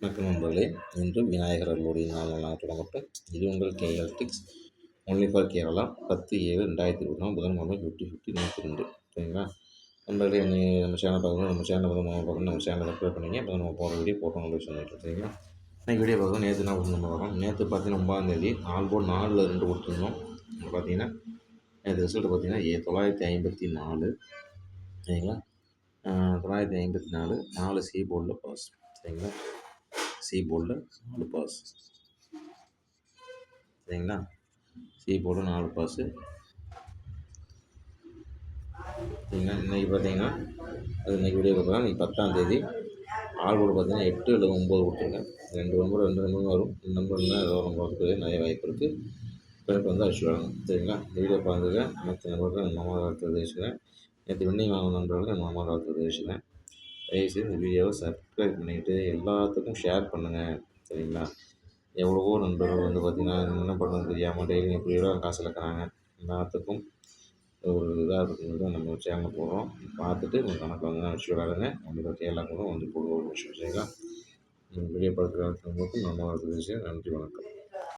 வணக்கம் நண்பர்களே. இன்று விநாயகர் அருளுடைய நாள் தொடங்கட்டும். இது உங்கள் கேஎல் டிக்ஸ் ஒன்லி ஃபார் கேரளா 10/7/2024 புதன்கிழமை 50/50 சரிங்களா? நண்பர்களே, நம்ம சேனல் பார்க்கணும், நம்ம சேனல் பார்க்கணும், நம்ம சேனலை சப்ஸ்கிரைப் பண்ணிங்க. அப்போ நம்ம போகிற வீடியோ போட்டோம் அப்படின்னு சொல்லிட்டு சரிங்களா? இன்னைக்கு வீடியோ பார்க்கணும். நேற்று என்ன நம்ம வரோம். நேற்று பார்த்தீங்கன்னா 9ஆம் தேதி 4 போல் 4ல் 2 கொடுத்துருந்தோம். பார்த்தீங்கன்னா நேற்று ரிசல்ட் பார்த்தீங்கன்னா 954 சரிங்களா? 954 4 சி போர்டில் பாஸ் சரிங்களா? சி போர்டில் 4 பாஸ் சரிங்களா? சி போர்டு 4 பாஸு சரிங்களா? இன்றைக்கி பார்த்தீங்கன்னா அது இன்றைக்கி வீடியோ பார்க்கலாம். இன்றைக்கி 10ஆம் தேதி ஆள் போர்டு பார்த்தீங்கன்னா 8 அல்லது 9 கொடுத்துருங்க. 2 நம்பர் வரும். இந்த நம்பர்னா ஏதோ நம்ம வரதுக்கு நிறைய வாய்ப்பு இருக்குது. எனக்கு வந்து அடிச்சு வரணும் சரிங்களா? இந்த வீடியோ பார்த்துருக்கேன். அனைத்து நண்பர்களுக்கும் என் மாமா காலத்தை தெரிவிச்சுக்கிறேன். நேற்று வின்னிங் வாங்கின நண்பர்களுக்கு என் மாமா காலத்தை தெரிவிச்சுக்கிறேன். தயவுசெய்து இந்த வீடியோவை சப்ஸ்கிரைப் பண்ணிக்கிட்டு எல்லாத்துக்கும் ஷேர் பண்ணுங்கள் சரிங்களா? எவ்வளவோ நண்பர்கள் வந்து பார்த்திங்கன்னா என்ன பண்ணுறது தெரியாமல் டெய்லி எப்படியோ காசு இழக்கிறாங்க. எல்லாத்துக்கும் ஒரு இதாக இருக்குங்கிறது நம்ம சேனல் போடுறோம். பார்த்துட்டு உங்கள் கணக்கு வந்து வச்சு விளாடுங்க. கண்டிப்பாக கேரளா கூட வந்து போடுவோம் ஒரு விஷயம் சரிங்களா? வீடியோ பார்க்குற நண்பர்களுக்கும் நம்ம நன்றி, வணக்கம்.